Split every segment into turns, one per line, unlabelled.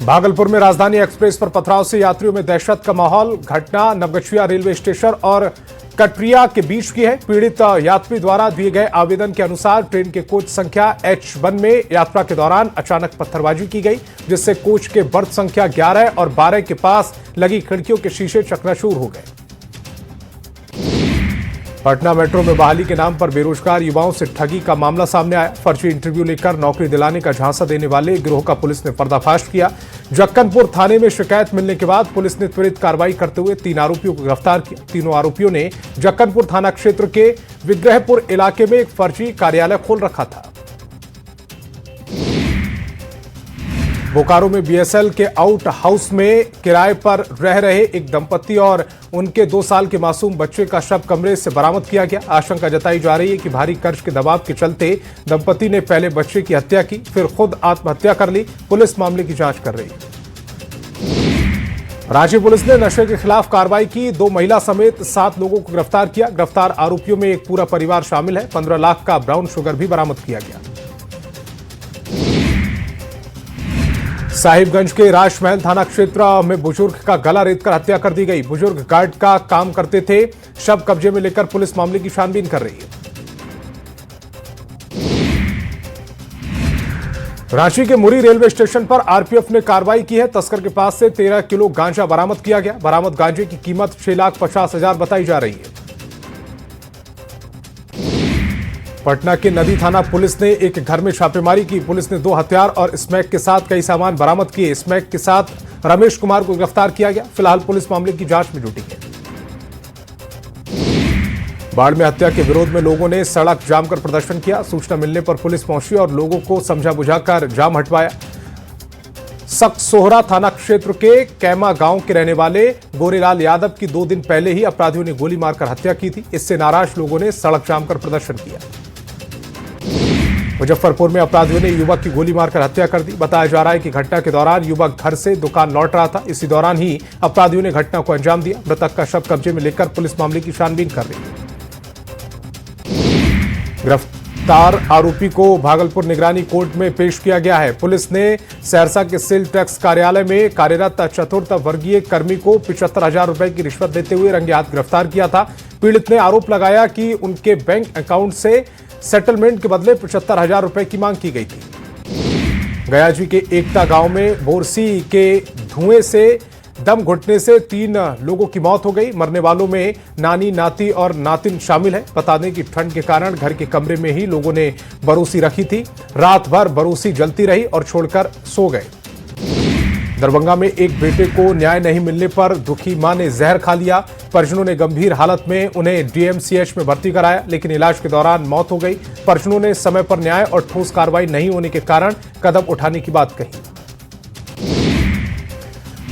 भागलपुर में राजधानी एक्सप्रेस पर पथराव से यात्रियों में दहशत का माहौल। घटना नवगछिया रेलवे स्टेशन और कटरिया के बीच की है। पीड़ित यात्री द्वारा दिए गए आवेदन के अनुसार ट्रेन के कोच संख्या H1 में यात्रा के दौरान अचानक पत्थरबाजी की गई, जिससे कोच के बर्थ संख्या 11 और 12 के पास लगी खिड़कियों के शीशे चकनाचूर हो गए। पटना मेट्रो में बहाली के नाम पर बेरोजगार युवाओं से ठगी का मामला सामने आया। फर्जी इंटरव्यू लेकर नौकरी दिलाने का झांसा देने वाले गिरोह का पुलिस ने पर्दाफाश किया। जक्कनपुर थाने में शिकायत मिलने के बाद पुलिस ने त्वरित कार्रवाई करते हुए 3 आरोपियों को गिरफ्तार किया। तीनों आरोपियों ने जक्कनपुर थाना क्षेत्र के विग्रहपुर इलाके में एक फर्जी कार्यालय खोल रखा था। बोकारो में बीएसएल के आउट हाउस में किराए पर रह रहे एक दंपति और उनके 2 साल के मासूम बच्चे का शव कमरे से बरामद किया गया। आशंका जताई जा रही है कि भारी कर्ज के दबाव के चलते दंपति ने पहले बच्चे की हत्या की, फिर खुद आत्महत्या कर ली। पुलिस मामले की जांच कर रही है। रांची पुलिस ने नशे के खिलाफ कार्रवाई की। 2 महिला समेत 7 लोगों को गिरफ्तार किया। गिरफ्तार आरोपियों में एक पूरा परिवार शामिल है। 15 लाख का ब्राउन शुगर भी बरामद किया गया। साहिबगंज के राजमहल थाना क्षेत्र में बुजुर्ग का गला रेतकर हत्या कर दी गई। बुजुर्ग गार्ड का काम करते थे। शव कब्जे में लेकर पुलिस मामले की छानबीन कर रही है। रांची के मुरी रेलवे स्टेशन पर आरपीएफ ने कार्रवाई की है। तस्कर के पास से 13 किलो गांजा बरामद किया गया। बरामद गांजे की कीमत 6,50,000 बताई जा रही है। पटना के नदी थाना पुलिस ने एक घर में छापेमारी की। पुलिस ने 2 हथियार और स्मैक के साथ कई सामान बरामद किए। स्मैक के साथ रमेश कुमार को गिरफ्तार किया गया। फिलहाल पुलिस मामले की जांच में जुटी है। बाढ़ में हत्या के विरोध में लोगों ने सड़क जाम कर प्रदर्शन किया। सूचना मिलने पर पुलिस पहुंची और लोगों को समझा बुझाकर जाम हटवाया। सकसोहरा थाना क्षेत्र के कैमा गांव के रहने वाले गोरेलाल यादव की 2 दिन पहले ही अपराधियों ने गोली मारकर हत्या की थी। इससे नाराज लोगों ने सड़क जाम कर प्रदर्शन किया। मुजफ्फरपुर में अपराधियों ने युवक की गोली मारकर हत्या कर दी। बताया जा रहा है कि घटना के दौरान युवक घर से दुकान लौट रहा था। इसी दौरान ही अपराधियों ने घटना को अंजाम दिया। मृतक का शव कब्जे में लेकर पुलिस मामले की छानबीन कर रही है। गिरफ्तार आरोपी को भागलपुर निगरानी कोर्ट में पेश किया गया है। पुलिस ने सहरसा के सेल टैक्स कार्यालय में कार्यरत चतुर्थ वर्गीय कर्मी को 75,000 रुपए की रिश्वत देते हुए रंगे हाथ गिरफ्तार किया था। पीड़ित ने आरोप लगाया कि उनके बैंक अकाउंट से सेटलमेंट के बदले 75,000 रुपए की मांग की गई थी। गयाजी के एकता गांव में बोरसी के धुएं से दम घुटने से 3 लोगों की मौत हो गई। मरने वालों में नानी, नाती और नातिन शामिल है। बता दें कि ठंड के कारण घर के कमरे में ही लोगों ने बरोसी रखी थी। रात भर बरोसी जलती रही और छोड़कर सो गए। दरभंगा में एक बेटे को न्याय नहीं मिलने पर दुखी मां ने जहर खा लिया। परिजनों ने गंभीर हालत में उन्हें डीएमसीएच में भर्ती कराया, लेकिन इलाज के दौरान मौत हो गई। परिजनों ने समय पर न्याय और ठोस कार्रवाई नहीं होने के कारण कदम उठाने की बात कही।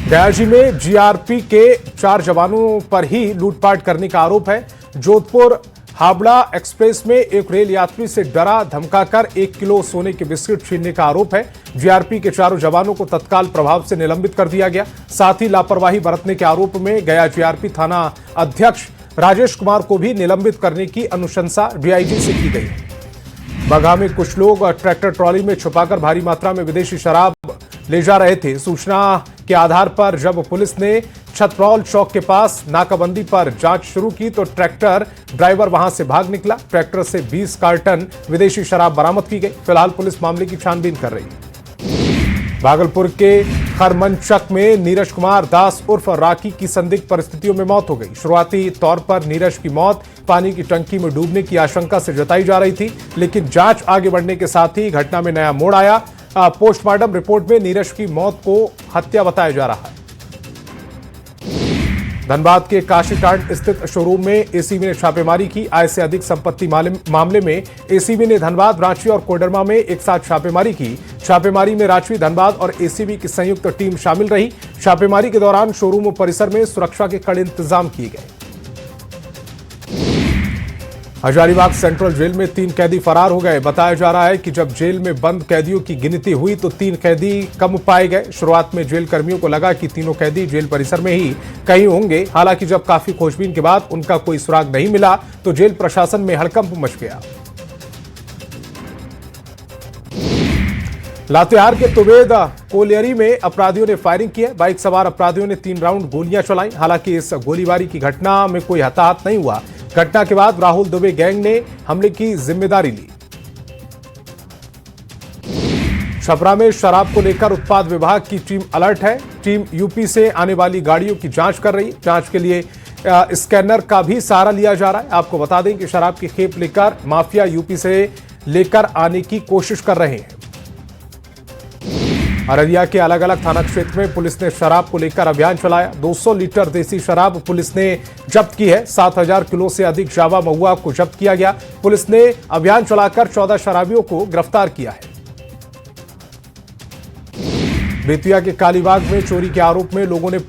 गयाजी में जीआरपी के 4 जवानों पर ही लूटपाट करने का आरोप है। जोधपुर हावड़ा एक्सप्रेस में एक रेल यात्री से डरा धमकाकर 1 किलो सोने के बिस्किट छीनने का आरोप है। जीआरपी के 4 जवानों को तत्काल प्रभाव से निलंबित कर दिया गया। साथ ही लापरवाही बरतने के आरोप में गया जीआरपी थाना अध्यक्ष राजेश कुमार को भी निलंबित करने की अनुशंसा डीआईजी से की गई है। बगहा में कुछ लोग ट्रैक्टर ट्रॉली में छुपाकर भारी मात्रा में विदेशी शराब ले जा रहे थे। सूचना के आधार पर जब पुलिस ने छतरौल चौक के पास नाकाबंदी पर जांच शुरू की तो ट्रैक्टर ड्राइवर वहां से भाग निकला। ट्रैक्टर से 20 कार्टन विदेशी शराब बरामद की गई। फिलहाल पुलिस मामले की छानबीन कर रही है। भागलपुर के खरमनचक में नीरज कुमार दास उर्फ राकी की संदिग्ध परिस्थितियों में मौत हो गई। शुरुआती तौर पर नीरज की मौत पानी की टंकी में डूबने की आशंका से जताई जा रही थी, लेकिन जांच आगे बढ़ने के साथ ही घटना में नया मोड़ आया। पोस्टमार्टम रिपोर्ट में नीरज की मौत को हत्या बताया जा रहा है। धनबाद के काशीटांड स्थित शोरूम में एसीबी ने छापेमारी की। आय से अधिक संपत्ति मामले में एसीबी ने धनबाद, रांची और कोडरमा में एक साथ छापेमारी की। छापेमारी में रांची, धनबाद और एसीबी की संयुक्त टीम शामिल रही। छापेमारी के दौरान शोरूम परिसर में सुरक्षा के कड़े इंतजाम किए गए। हजारीबाग सेंट्रल जेल में 3 कैदी फरार हो गए। बताया जा रहा है कि जब जेल में बंद कैदियों की गिनती हुई तो 3 कैदी कम पाए गए। शुरुआत में जेल कर्मियों को लगा कि तीनों कैदी जेल परिसर में ही कहीं होंगे। हालांकि जब काफी खोजबीन के बाद उनका कोई सुराग नहीं मिला तो जेल प्रशासन में हड़कंप मच गया। लातेहार के तुबेद कोलियरी में अपराधियों ने फायरिंग की है। बाइक सवार अपराधियों ने 3 राउंड गोलियां चलाई। हालांकि इस गोलीबारी की घटना में कोई हताहत नहीं हुआ। घटना के बाद राहुल दुबे गैंग ने हमले की जिम्मेदारी ली। छपरा में शराब को लेकर उत्पाद विभाग की टीम अलर्ट है। टीम यूपी से आने वाली गाड़ियों की जांच कर रही है। जांच के लिए स्कैनर का भी सहारा लिया जा रहा है। आपको बता दें कि शराब की खेप लेकर माफिया यूपी से लेकर आने की कोशिश कर रहे हैं। अररिया के अलग अलग थाना क्षेत्र में पुलिस ने शराब को लेकर अभियान चलाया। 200 लीटर देसी शराब पुलिस ने जब्त की है। 7000 किलो से अधिक जावा महुआ को जब्त किया गया। पुलिस ने अभियान चलाकर 14 शराबियों को गिरफ्तार किया है। बेतिया के कालीबाग में चोरी के आरोप में लोगों ने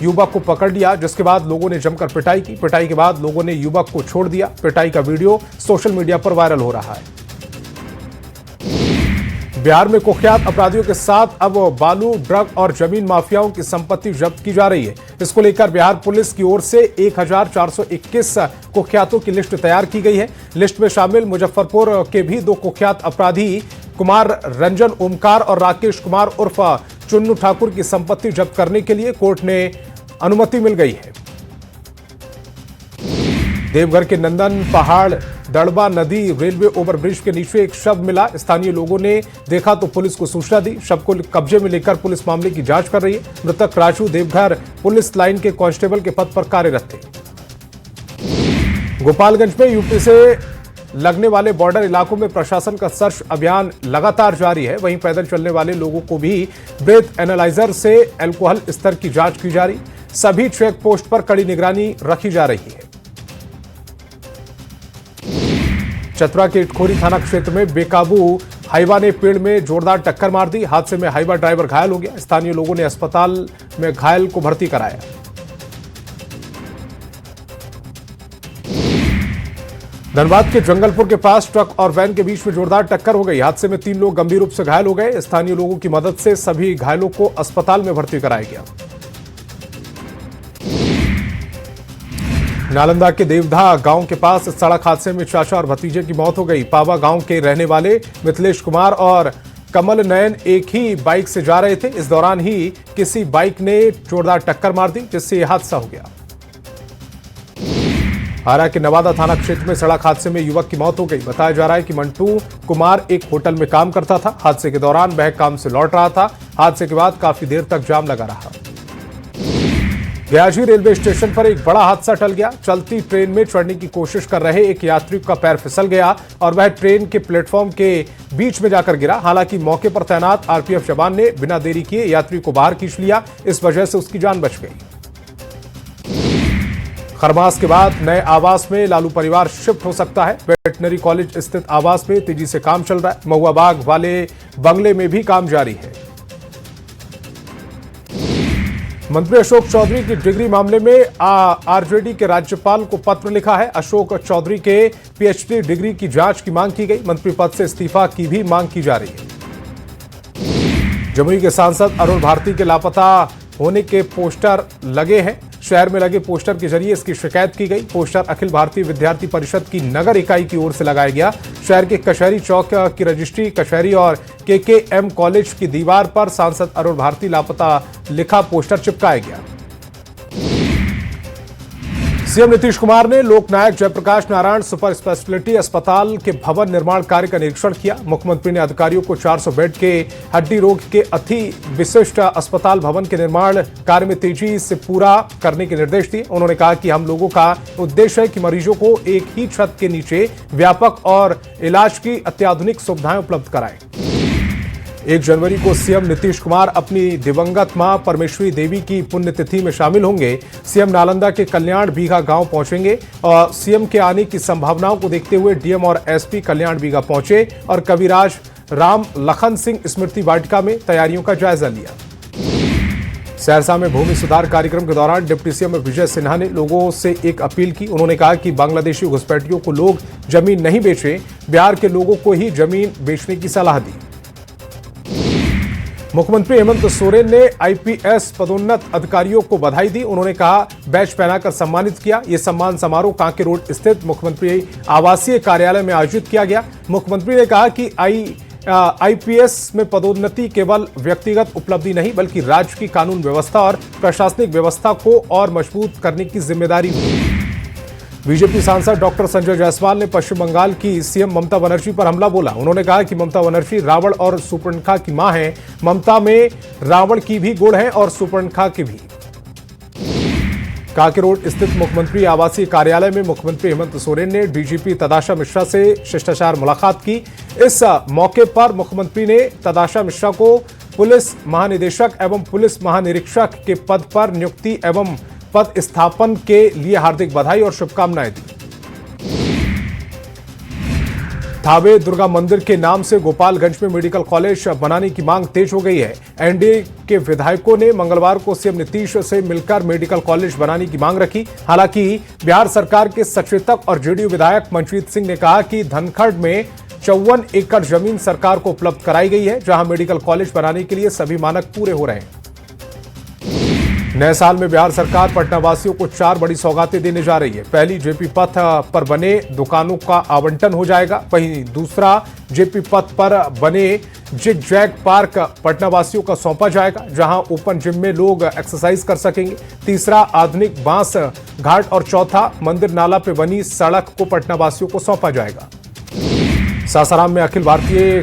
युवक को पकड़ लिया, जिसके बाद लोगों ने जमकर पिटाई की। पिटाई के बाद लोगों ने युवक को छोड़ दिया। पिटाई का वीडियो सोशल मीडिया पर वायरल हो रहा है। बिहार में कुख्यात अपराधियों के साथ अब बालू, ड्रग और जमीन माफियाओं की संपत्ति जब्त की जा रही है। इसको लेकर बिहार पुलिस की ओर से 1421 कुख्यातों की लिस्ट तैयार की गई है। लिस्ट में शामिल मुजफ्फरपुर के भी 2 कुख्यात अपराधी कुमार रंजन ओमकार और राकेश कुमार उर्फ चुन्नू ठाकुर की संपत्ति जब्त करने के लिए कोर्ट ने अनुमति मिल गई है। देवघर के नंदन पहाड़ दड़बा नदी रेलवे ओवरब्रिज के नीचे एक शव मिला। स्थानीय लोगों ने देखा तो पुलिस को सूचना दी। शव को कब्जे में लेकर पुलिस मामले की जांच कर रही है। मृतक राजू देवघर पुलिस लाइन के कांस्टेबल के पद पर कार्यरत थे। गोपालगंज में यूपी से लगने वाले बॉर्डर इलाकों में प्रशासन का सर्च अभियान लगातार जारी है। वहीं पैदल चलने वाले लोगों को भी ब्रेथ एनालाइजर से अल्कोहल स्तर की जांच की जा रही। सभी चेक पोस्ट पर कड़ी निगरानी रखी जा रही है। चतरा के इटखोरी थाना क्षेत्र में बेकाबू हाइवा ने पेड़ में जोरदार टक्कर मार दी। हादसे में हाइवा ड्राइवर घायल हो गया। स्थानीय लोगों ने अस्पताल में घायल को भर्ती कराया। धनबाद के जंगलपुर के पास ट्रक और वैन के बीच में जोरदार टक्कर हो गई। हादसे में 3 लोग गंभीर रूप से घायल हो गए। स्थानीय लोगों की मदद से सभी घायलों को अस्पताल में भर्ती कराया गया। नालंदा के देवधा गांव के पास सड़क हादसे में चाचा और भतीजे की मौत हो गई। पावा गांव के रहने वाले मिथिलेश कुमार और कमल नयन एक ही बाइक से जा रहे थे। इस दौरान ही किसी बाइक ने जोरदार टक्कर मार दी, जिससे यह हादसा हो गया। आरा के नवादा थाना क्षेत्र में सड़क हादसे में युवक की मौत हो गई। बताया जा रहा है कि मंटू कुमार एक होटल में काम करता था। हादसे के दौरान वह काम से लौट रहा था। हादसे के बाद काफी देर तक जाम लगा रहा। गयाजी रेलवे स्टेशन पर एक बड़ा हादसा टल गया। चलती ट्रेन में चढ़ने की कोशिश कर रहे एक यात्री का पैर फिसल गया और वह ट्रेन के प्लेटफॉर्म के बीच में जाकर गिरा। हालांकि मौके पर तैनात आरपीएफ जवान ने बिना देरी किए यात्री को बाहर खींच लिया। इस वजह से उसकी जान बच गई। खरमास के बाद नए आवास में लालू परिवार शिफ्ट हो सकता है। वेटनरी कॉलेज स्थित आवास में तेजी से काम चल रहा है। महुआ बाग वाले बंगले में भी काम जारी है। मंत्री अशोक चौधरी की डिग्री मामले में आरजेडी के राज्यपाल को पत्र लिखा है। अशोक चौधरी के पीएचडी डिग्री की जांच की मांग की गई। मंत्री पद से इस्तीफा की भी मांग की जा रही है। जमुई के सांसद अरुण भारती के लापता होने के पोस्टर लगे हैं। शहर में लगे पोस्टर के जरिए इसकी शिकायत की गई। पोस्टर अखिल भारतीय विद्यार्थी परिषद की नगर इकाई की ओर से लगाया गया। शहर के कचहरी चौक की रजिस्ट्री कचहरी और केकेएम कॉलेज की दीवार पर सांसद अरुण भारती लापता लिखा पोस्टर चिपकाया गया। सीएम नीतीश कुमार ने लोकनायक जयप्रकाश नारायण सुपर स्पेशलिटी अस्पताल के भवन निर्माण कार्य का निरीक्षण किया। मुख्यमंत्री ने अधिकारियों को 400 बेड के हड्डी रोग के अति विशिष्ट अस्पताल भवन के निर्माण कार्य में तेजी से पूरा करने के निर्देश दिए। उन्होंने कहा कि हम लोगों का उद्देश्य है कि मरीजों को एक ही छत के नीचे व्यापक और इलाज की अत्याधुनिक सुविधाएं उपलब्ध कराएं। 1 जनवरी को सीएम नीतीश कुमार अपनी दिवंगत मां परमेश्वरी देवी की पुण्यतिथि में शामिल होंगे। सीएम नालंदा के कल्याण बीघा गांव पहुंचेंगे और सीएम के आने की संभावनाओं को देखते हुए डीएम और एसपी कल्याण बीघा पहुंचे और कविराज राम लखन सिंह स्मृति वाटिका में तैयारियों का जायजा लिया। सहरसा में भूमि सुधार कार्यक्रम के दौरान डिप्टी सीएम विजय सिन्हा ने लोगों से एक अपील की। उन्होंने कहा कि बांग्लादेशी घुसपैठियों को लोग जमीन नहीं बेचें, बिहार के लोगों को ही जमीन बेचने की सलाह दी। मुख्यमंत्री हेमंत सोरेन ने आईपीएस पदोन्नत अधिकारियों को बधाई दी। उन्होंने कहा बैच पहनाकर सम्मानित किया। यह सम्मान समारोह कांके रोड स्थित मुख्यमंत्री आवासीय कार्यालय में आयोजित किया गया। मुख्यमंत्री ने कहा कि आईपीएस में पदोन्नति केवल व्यक्तिगत उपलब्धि नहीं बल्कि राज्य की कानून व्यवस्था और प्रशासनिक व्यवस्था को और मजबूत करने की जिम्मेदारी भी। बीजेपी सांसद डॉक्टर संजय जायसवाल ने पश्चिम बंगाल की सीएम ममता बनर्जी पर हमला बोला। उन्होंने कहा कि ममता बनर्जी रावण और शूर्पणखा की मां है। ममता में रावण की भी गुण है और शूर्पणखा की भी। कांके रोड स्थित मुख्यमंत्री आवासीय कार्यालय में मुख्यमंत्री हेमंत सोरेन ने डीजीपी तदाशा मिश्रा से शिष्टाचार मुलाकात की। इस मौके पर मुख्यमंत्री ने तदाशा मिश्रा को पुलिस महानिदेशक एवं पुलिस महानिरीक्षक के पद पर नियुक्ति एवं पद स्थापन के लिए हार्दिक बधाई और शुभकामनाएं दी। थावे दुर्गा मंदिर के नाम से गोपालगंज में मेडिकल कॉलेज बनाने की मांग तेज हो गई है। एनडीए के विधायकों ने मंगलवार को सीएम नीतीश से मिलकर मेडिकल कॉलेज बनाने की मांग रखी। हालांकि बिहार सरकार के सचेतक और जेडीयू विधायक मनजीत सिंह ने कहा कि धनखड़ में 54 एकड़ जमीन सरकार को उपलब्ध कराई गई है, जहां मेडिकल कॉलेज बनाने के लिए सभी मानक पूरे हो रहे हैं। नए साल में बिहार सरकार पटना वासियों को 4 बड़ी सौगातें देने जा रही है। पहली, जेपी पथ पर बने दुकानों का आवंटन हो जाएगा। वहीं दूसरा, जेपी पथ पर बने जिग जैग पार्क पटना वासियों को सौंपा जाएगा, जहां ओपन जिम में लोग एक्सरसाइज कर सकेंगे। तीसरा, आधुनिक बांस घाट और चौथा, मंदिर नाला पे बनी सड़क को पटना वासियों को सौंपा जाएगा। सासाराम में अखिल भारतीय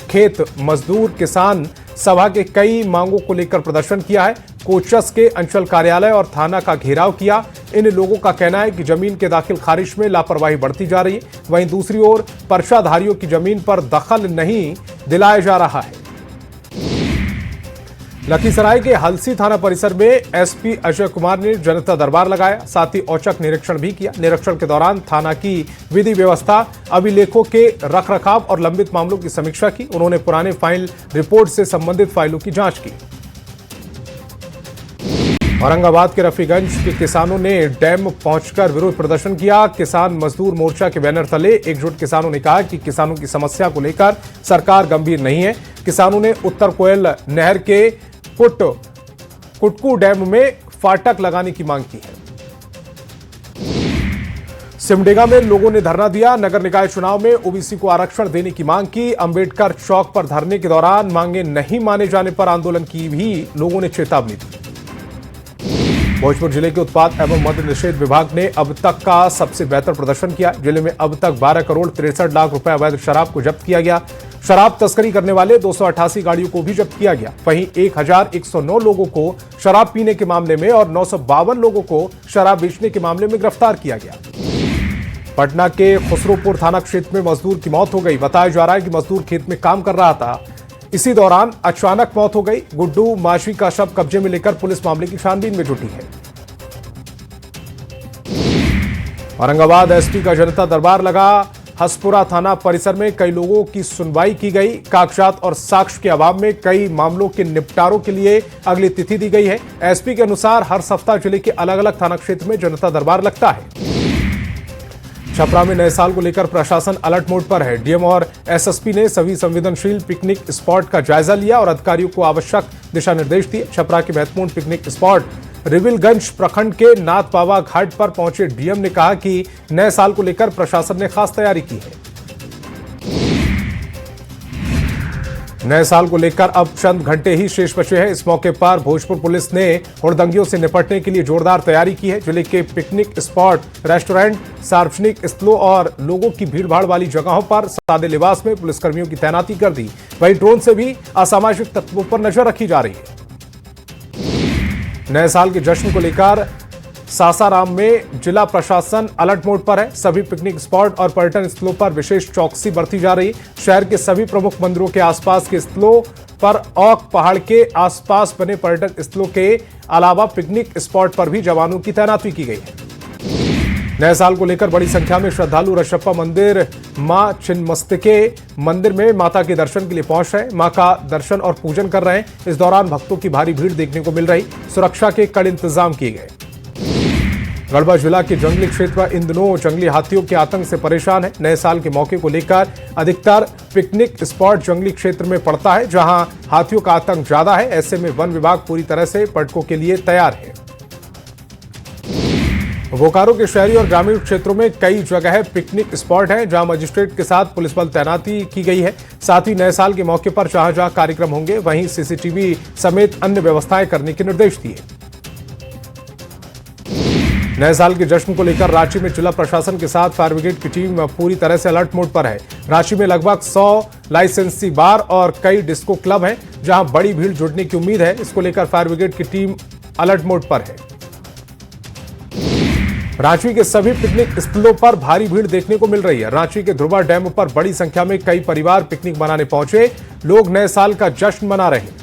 खेत मजदूर किसान सभा के कई मांगों को लेकर प्रदर्शन किया है। कोचस के अंचल कार्यालय और थाना का घेराव किया। इन लोगों का कहना है कि जमीन के दाखिल खारिज में लापरवाही बढ़ती जा रही है। वहीं दूसरी ओर पर्चाधारियों की जमीन पर दखल नहीं दिलाया जा रहा है। लखीसराय के हलसी थाना परिसर में एसपी अजय कुमार ने जनता दरबार लगाया, साथ ही औचक निरीक्षण भी किया। निरीक्षण के दौरान थाना की विधि व्यवस्था, अभिलेखों के रखरखाव और लंबित मामलों की समीक्षा की। उन्होंने पुराने फाइल रिपोर्ट से संबंधित फाइलों की जांच की। औरंगाबाद के रफीगंज के किसानों ने डैम पहुंचकर विरोध प्रदर्शन किया। किसान मजदूर मोर्चा के बैनर तले एकजुट किसानों ने कहा कि किसानों की समस्या को लेकर सरकार गंभीर नहीं है। किसानों ने उत्तर कोयल नहर के कुटकू डैम में फाटक लगाने की मांग की है। सिमडेगा में लोगों ने धरना दिया। नगर निकाय चुनाव में ओबीसी को आरक्षण देने की मांग की। अंबेडकर चौक पर धरने के दौरान मांगे नहीं माने जाने पर आंदोलन की भी लोगों ने चेतावनी दी। भोजपुर जिले के उत्पाद एवं मद्य निषेध विभाग ने अब तक का सबसे बेहतर प्रदर्शन किया। जिले में अब तक 12 करोड़ 63 लाख रुपए अवैध शराब को जब्त किया गया। शराब तस्करी करने वाले 288 गाड़ियों को भी जब्त किया गया। वहीं 1109 लोगों को शराब पीने के मामले में और 952 लोगों को शराब बेचने के मामले में गिरफ्तार किया गया। पटना के खुसरोपुर थाना क्षेत्र में मजदूर की मौत हो गई। बताया जा रहा है कि मजदूर खेत में काम कर रहा था, इसी दौरान अचानक मौत हो गई। गुड्डू माशी का शव कब्जे में लेकर पुलिस मामले की छानबीन में जुटी है। औरंगाबाद एसपी का जनता दरबार लगा। हसपुरा थाना परिसर में कई लोगों की सुनवाई की गई। कागजात और साक्ष्य के अभाव में कई मामलों के निपटारों के लिए अगली तिथि दी गई है। एसपी के अनुसार हर सप्ताह जिले के अलग अलग थाना क्षेत्र में जनता दरबार लगता है। छपरा में नए साल को लेकर प्रशासन अलर्ट मोड पर है। डीएम और एसएसपी ने सभी संवेदनशील पिकनिक स्पॉट का जायजा लिया और अधिकारियों को आवश्यक दिशा निर्देश दिए। छपरा के महत्वपूर्ण पिकनिक स्पॉट रिविलगंज प्रखंड के नाथ बाबा घाट पर पहुंचे डीएम ने कहा कि नए साल को लेकर प्रशासन ने खास तैयारी की है। नए साल को लेकर अब चंद घंटे ही शेष बचे हैं। इस मौके पर भोजपुर पुलिस ने हुड़दंगियों से निपटने के लिए जोरदार तैयारी की है। जिले के पिकनिक स्पॉट, रेस्टोरेंट, सार्वजनिक स्थलों और लोगों की भीड़भाड़ वाली जगहों पर सादे लिबास में पुलिसकर्मियों की तैनाती कर दी। वहीं ड्रोन से भी असामाजिक तत्वों पर नजर रखी जा रही है। नए साल के जश्न को लेकर सासाराम में जिला प्रशासन अलर्ट मोड पर है। सभी पिकनिक स्पॉट और पर्यटन स्थलों पर विशेष चौकसी बरती जा रही है। शहर के सभी प्रमुख मंदिरों के आसपास के स्थलों पर औक पहाड़ के आसपास बने पर्यटन स्थलों के अलावा पिकनिक स्पॉट पर भी जवानों की तैनाती की गई है। नए साल को लेकर बड़ी संख्या में श्रद्धालु रशप्पा मंदिर मां छिन्नमस्तिके मंदिर में माता के दर्शन के लिए पहुंच रहे हैं। मां का दर्शन और पूजन कर रहे हैं। इस दौरान भक्तों की भारी भीड़ देखने को मिल रही। सुरक्षा के कड़े इंतजाम किए गए। गढ़वा जिला के जंगली क्षेत्र इन दिनों जंगली हाथियों के आतंक से परेशान है। नए साल के मौके को लेकर अधिकतर पिकनिक स्पॉट जंगली क्षेत्र में पड़ता है, जहां हाथियों का आतंक ज्यादा है। ऐसे में वन विभाग पूरी तरह से पर्यटकों के लिए तैयार है। बोकारो के शहरी और ग्रामीण क्षेत्रों में कई जगह पिकनिक स्पॉट हैं जहां मजिस्ट्रेट के साथ पुलिस बल तैनाती की गई है। साथ ही नए साल के मौके पर जहां जहां कार्यक्रम होंगे वहीं सीसीटीवी समेत अन्य व्यवस्थाएं करने के निर्देश दिए। नए साल के जश्न को लेकर रांची में जिला प्रशासन के साथ फायर ब्रिगेड की टीम पूरी तरह से अलर्ट मोड पर है। रांची में लगभग 100 लाइसेंसी बार और कई डिस्को क्लब हैं जहां बड़ी भीड़ जुड़ने की उम्मीद है। इसको लेकर फायर ब्रिगेड की टीम अलर्ट मोड पर है। रांची के सभी पिकनिक स्थलों पर भारी भीड़ देखने को मिल रही है। रांची के ध्रुवा डैम पर बड़ी संख्या में कई परिवार पिकनिक मनाने पहुंचे। लोग नए साल का जश्न मना रहे हैं।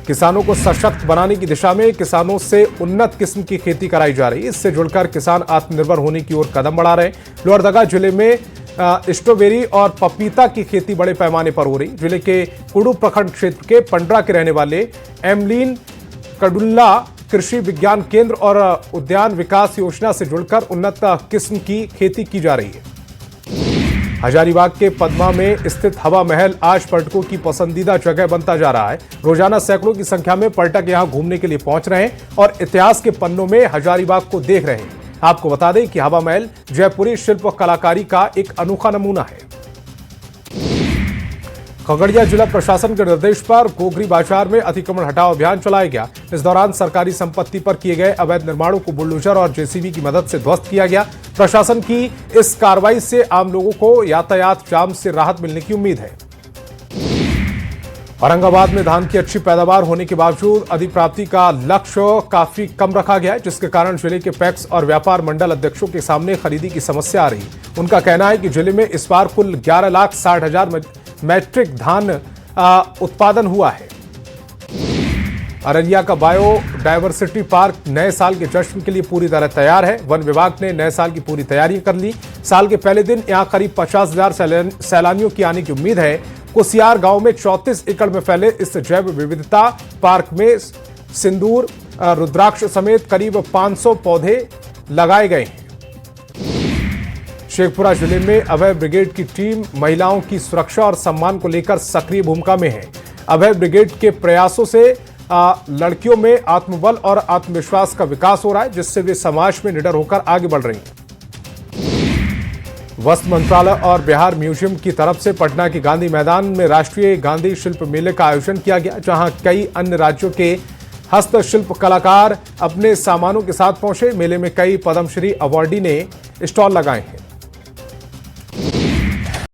किसानों को सशक्त बनाने की दिशा में किसानों से उन्नत किस्म की खेती कराई जा रही है। इससे जुड़कर किसान आत्मनिर्भर होने की ओर कदम बढ़ा रहे हैं। लोहरदगा जिले में स्ट्रॉबेरी और पपीता की खेती बड़े पैमाने पर हो रही। जिले के कुडू प्रखंड क्षेत्र के पंडरा के रहने वाले एमलीन कडुल्ला कृषि विज्ञान केंद्र और उद्यान विकास योजना से जुड़कर उन्नत किस्म की खेती की जा रही है। हजारीबाग के पद्मा में स्थित हवा महल आज पर्यटकों की पसंदीदा जगह बनता जा रहा है। रोजाना सैकड़ों की संख्या में पर्यटक यहां घूमने के लिए पहुंच रहे हैं और इतिहास के पन्नों में हजारीबाग को देख रहे हैं। आपको बता दें कि हवा महल जयपुरी शिल्प कलाकारी का एक अनोखा नमूना है। खगड़िया जिला प्रशासन के निर्देश पर गोगरी बाजार में अतिक्रमण हटाओ अभियान चलाया गया। इस दौरान सरकारी संपत्ति पर किए गए अवैध निर्माणों को बुलडोजर और जेसीबी की मदद से ध्वस्त किया गया। प्रशासन की इस कार्रवाई से आम लोगों को यातायात जाम से राहत मिलने की उम्मीद है। औरंगाबाद में धान की अच्छी पैदावार होने के बावजूद अधिप्राप्ति का लक्ष्य काफी कम रखा गया है, जिसके कारण जिले के पैक्स और व्यापार मंडल अध्यक्षों के सामने खरीदी की समस्या आ रही। उनका कहना है कि जिले में इस बार कुल 11,60,000 मैट्रिक धान उत्पादन हुआ है। अररिया का बायोडायवर्सिटी पार्क नए साल के जश्न के लिए पूरी तरह तैयार है। वन विभाग ने नए साल की पूरी तैयारी कर ली। साल के पहले दिन यहां करीब 50,000 सैलानियों की आने की उम्मीद है। कुसियार गांव में 34 एकड़ में फैले इस जैव विविधता पार्क में सिंदूर, रुद्राक्ष समेत करीब 500 पौधे लगाए गए हैं। शेखपुरा जिले में अभय ब्रिगेड की टीम महिलाओं की सुरक्षा और सम्मान को लेकर सक्रिय भूमिका में है। अभय ब्रिगेड के प्रयासों से लड़कियों में आत्मबल और आत्मविश्वास का विकास हो रहा है, जिससे वे समाज में निडर होकर आगे बढ़ रही हैं। वस्त्र मंत्रालय और बिहार म्यूजियम की तरफ से पटना के गांधी मैदान में राष्ट्रीय गांधी शिल्प मेले का आयोजन किया गया, जहां कई अन्य राज्यों के हस्तशिल्प कलाकार अपने सामानों के साथ पहुंचे। मेले में कई पद्मश्री अवार्डी ने स्टॉल लगाए हैं।